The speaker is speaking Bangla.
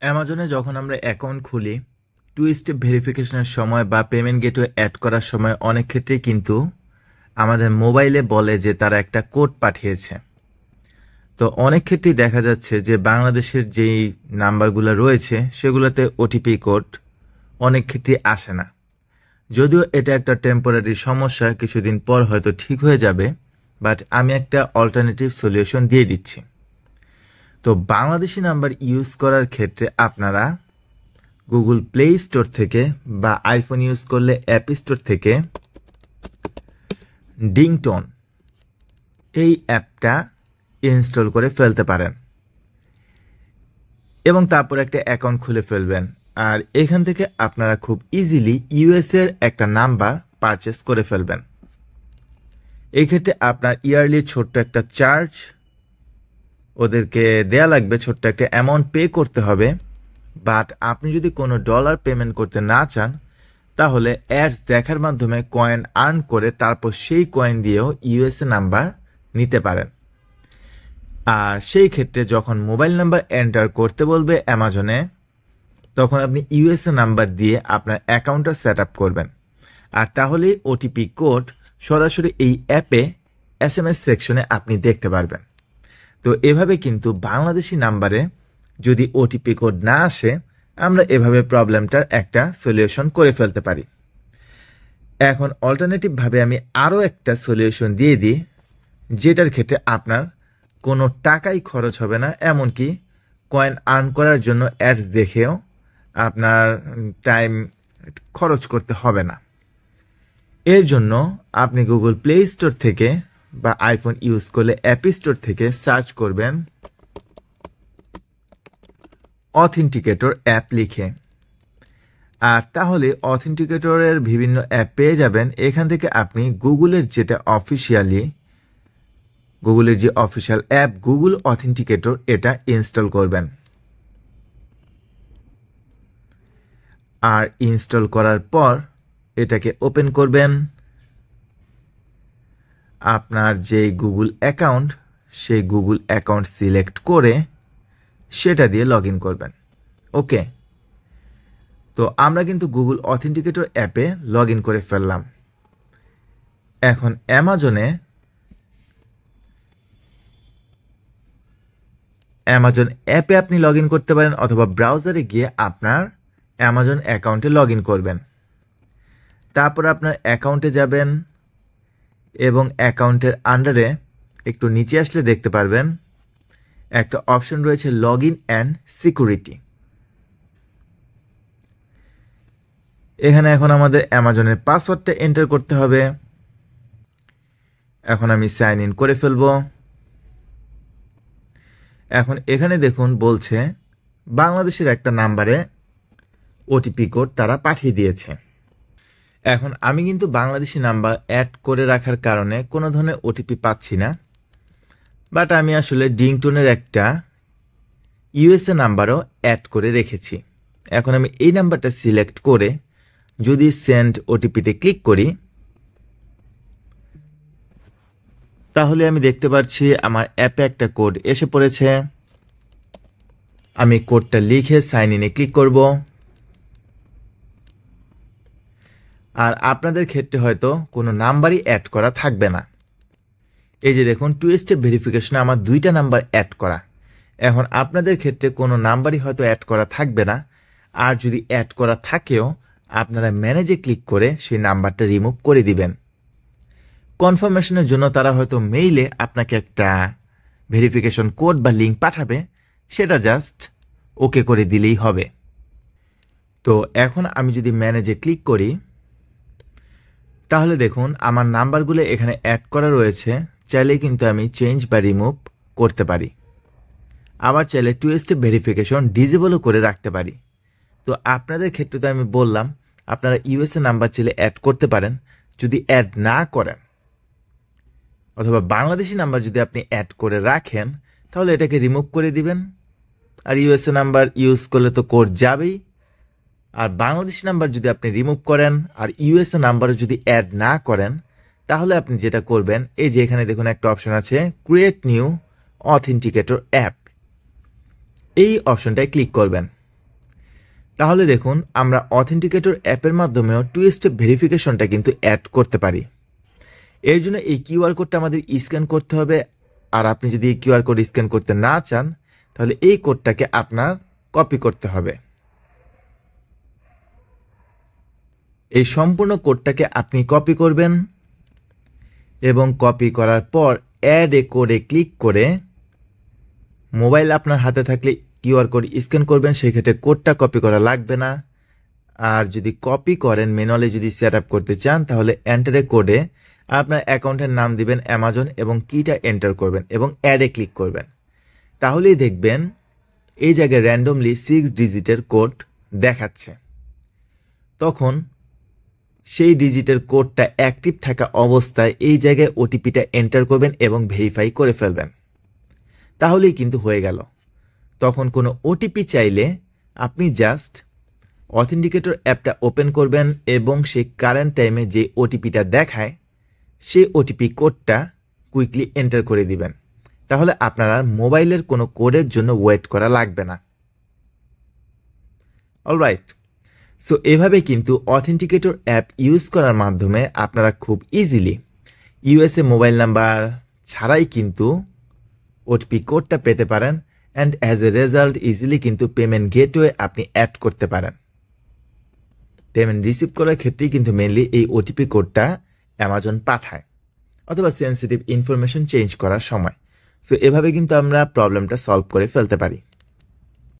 অ্যামাজনে যখন আমরা অ্যাকাউন্ট খুলি, টু স্টেপ ভেরিফিকেশনের সময় বা পেমেন্ট গেটওয়ে অ্যাড করার সময় অনেক ক্ষেত্রেই কিন্তু আমাদের মোবাইলে বলে যে তারা একটা কোড পাঠিয়েছে। তো অনেক ক্ষেত্রেই দেখা যাচ্ছে যে বাংলাদেশের যেই নাম্বারগুলো রয়েছে সেগুলোতে ওটিপি কোড অনেক ক্ষেত্রেই আসে না। যদিও এটা একটা টেম্পোরারি সমস্যা, কিছুদিন পর হয়তো ঠিক হয়ে যাবে, বাট আমি একটা অল্টারনেটিভ সলিউশন দিয়ে দিচ্ছি। তো বাংলাদেশি নাম্বার ইউজ করার ক্ষেত্রে আপনারা গুগল প্লে স্টোর থেকে বা আইফোন ইউজ করলে অ্যাপ স্টোর থেকে ডিংটোন এই অ্যাপটা ইনস্টল করে ফেলতে পারেন এবং তারপর একটা অ্যাকাউন্ট খুলে ফেলবেন। আর এখান থেকে আপনারা খুব ইজিলি ইউএসের একটা নাম্বার পারচেস করে ফেলবেন। এই ক্ষেত্রে আপনার ইয়ারলি ছোট্ট একটা চার্জ ওদেরকে দেয়া লাগবে, ছোট্ট একটা অ্যামাউন্ট পে করতে হবে। বাট আপনি যদি কোনো ডলার পেমেন্ট করতে না চান, তাহলে অ্যাডস দেখার মাধ্যমে কয়েন আর্ন করে তারপর সেই কয়েন দিয়েও ইউএসএ নাম্বার নিতে পারেন। আর সেই ক্ষেত্রে যখন মোবাইল নাম্বার এন্টার করতে বলবে অ্যামাজনে, তখন আপনি ইউএসএ নাম্বার দিয়ে আপনার অ্যাকাউন্টটা সেট আপ করবেন। আর তাহলেই ওটিপি কোড সরাসরি এই অ্যাপে এসএমএস সেকশনে আপনি দেখতে পারবেন। তো এভাবে কিন্তু বাংলাদেশি নাম্বারে যদি ওটিপি কোড না আসে, আমরা এভাবে প্রবলেমটার একটা সলিউশন করে ফেলতে পারি। এখন অল্টারনেটিভভাবে আমি আরও একটা সলিউশন দিয়ে দিই, যেটার ক্ষেত্রে আপনার কোনো টাকাই খরচ হবে না, এমনকি কয়েন আর্ন করার জন্য অ্যাডস দেখেও আপনার টাইম খরচ করতে হবে না। এর জন্য আপনি গুগল প্লে স্টোর থেকে বা আইফোন ইউজ করলে অ্যাপ স্টোর থেকে সার্চ করবেন অথেন্টিকেটর অ্যাপ লিখে। আর তাহলে অথেন্টিকেটরের বিভিন্ন অ্যাপ পেয়ে যাবেন। এখান থেকে আপনি গুগলের যে অফিসিয়াল অ্যাপ গুগল অথেন্টিকেটর, এটা ইনস্টল করবেন। আর ইনস্টল করার পর এটাকে ওপেন করবেন। আপনার যে গুগল অ্যাকাউন্ট, সেই গুগল অ্যাকাউন্ট সিলেক্ট করে সেটা দিয়ে লগ ইন করবেন। ওকে, তো আমরা কিন্তু গুগল অথেন্টিকেটর অ্যাপে লগ ইন করে ফেললাম। এখন অ্যামাজন অ্যাপে আপনি লগ ইন করতে পারেন, অথবা ব্রাউজারে গিয়ে আপনার অ্যামাজন অ্যাকাউন্টে লগ ইন করবেন। তারপর আপনার অ্যাকাউন্টে যাবেন এবং অ্যাকাউন্টের আন্ডারে একটু নিচে আসলে দেখতে পারবেন একটা অপশন রয়েছে লগ ইন অ্যান্ড সিকিউরিটি। এখানে এখন আমাদের অ্যামাজনের পাসওয়ার্ডটা এন্টার করতে হবে। এখন আমি সাইন ইন করে ফেলবো। এখন এখানে দেখুন বলছে বাংলাদেশের একটা নাম্বারে ওটিপি কোড তারা পাঠিয়ে দিয়েছে। এখন আমি কিন্তু বাংলাদেশি নাম্বার অ্যাড করে রাখার কারণে কোনো ধরনের ওটিপি পাচ্ছি না, বাট আমি আসলে ডিংটোনের একটা ইউএসএ নাম্বারও অ্যাড করে রেখেছি। এখন আমি এই নাম্বারটা সিলেক্ট করে যদি সেন্ড ওটিপিতে ক্লিক করি, তাহলে আমি দেখতে পাচ্ছি আমার অ্যাপে একটা কোড এসে পড়েছে। আমি কোডটা লিখে সাইন ইনে ক্লিক করব। আর আপনাদের ক্ষেত্রে হয়তো কোনো নাম্বারই অ্যাড করা থাকবে না। এই যে দেখুন, টু স্টেপ ভেরিফিকেশনে আমার 2টা নাম্বার অ্যাড করা। এখন আপনাদের ক্ষেত্রে কোনো নাম্বারই হয়তো অ্যাড করা থাকবে না। আর যদি অ্যাড করা থাকেও, আপনারা ম্যানেজে ক্লিক করে সেই নাম্বারটা রিমুভ করে দিবেন। কনফার্মেশনের জন্য তারা হয়তো মেইলে আপনাকে একটা ভেরিফিকেশন কোড বা লিঙ্ক পাঠাবে, সেটা জাস্ট ওকে করে দিলেই হবে। তো এখন আমি যদি ম্যানেজে ক্লিক করি, তাহলে দেখুন আমার নাম্বারগুলো এখানে অ্যাড করা রয়েছে। চাইলে কিন্তু আমি চেঞ্জ বা রিমুভ করতে পারি। আবার চাইলে টু স্টেপ ভেরিফিকেশন ডিসেবলও করে রাখতে পারি। তো আপনাদের ক্ষেত্রে তো আমি বললাম আপনারা ইউএসএ নাম্বার চাইলে অ্যাড করতে পারেন। যদি অ্যাড না করেন, অথবা বাংলাদেশি নাম্বার যদি আপনি অ্যাড করে রাখেন, তাহলে এটাকে রিমুভ করে দিবেন। আর ইউএসএ নাম্বার ইউজ করলে তো কোড যাবেই। আর বাংলাদেশি নাম্বার যদি আপনি রিমুভ করেন আর ইউএসএ নাম্বারও যদি অ্যাড না করেন, তাহলে আপনি যেটা করবেন, এই যে এখানে দেখুন একটা অপশন আছে ক্রিয়েট নিউ অথেন্টিকেটর অ্যাপ, এই অপশনটায় ক্লিক করবেন। তাহলে দেখুন আমরা অথেন্টিকেটর অ্যাপের মাধ্যমেও 2 স্টেপ ভেরিফিকেশনটা কিন্তু অ্যাড করতে পারি। এর জন্য এই কিউআর কোডটা আমাদের স্ক্যান করতে হবে। আর আপনি যদি এই কিউআর কোড স্ক্যান করতে না চান তাহলে এই কোডটাকে আপনার কপি করতে হবে। এই সম্পূর্ণ কোডটাকে আপনি কপি করবেন এবং কপি করার পর অ্যাড এ কোডে ক্লিক করে মোবাইল আপনার হাতে থাকলে কিউআর কোড স্ক্যান করবেন, সেই ক্ষেত্রে কোডটা কপি করা লাগবে না। আর যদি কপি করেন ম্যানুয়ালি যদি সেট আপ করতে চান তাহলে এন্টার এ কোডে আপনার অ্যাকাউন্টের নাম দিবেন অ্যামাজন এবং কিটা এন্টার করবেন এবং অ্যাডে ক্লিক করবেন। তাহলেই দেখবেন এই জায়গায় র্যান্ডমলি 6 ডিজিটের কোড দেখাচ্ছে। তখন সেই ডিজিটের কোডটা অ্যাক্টিভ থাকা অবস্থায় এই জায়গায় ওটিপিটা এন্টার করবেন এবং ভেরিফাই করে ফেলবেন। তাহলেই কিন্তু হয়ে গেল। তখন কোনো ওটিপি চাইলে আপনি জাস্ট অথেন্টিকেটর অ্যাপটা ওপেন করবেন এবং সেই কারেন্ট টাইমে যে ওটিপিটা দেখায় সেই ওটিপি কোডটা কুইকলি এন্টার করে দিবেন। তাহলে আপনার মোবাইলের কোনো কোডের জন্য ওয়েট করা লাগবে না। অলরাইট, সো এভাবে কিন্তু অথেন্টিকেটর অ্যাপ ইউজ করার মাধ্যমে আপনারা খুব ইজিলি ইউএসএ মোবাইল নাম্বার ছাড়াই কিন্তু ওটিপি কোডটা পেতে পারেন and as a result easily কিন্তু পেমেন্ট গেটওয়ে আপনি অ্যাড করতে পারেন। পেমেন্ট রিসিভ করার ক্ষেত্রেই কিন্তু মেনলি এই ওটিপি কোডটা অ্যামাজন পাঠায় অথবা সেন্সিটিভ ইনফরমেশন চেঞ্জ করার সময়। সো এভাবে কিন্তু আমরা প্রবলেমটা সলভ করে ফেলতে পারি।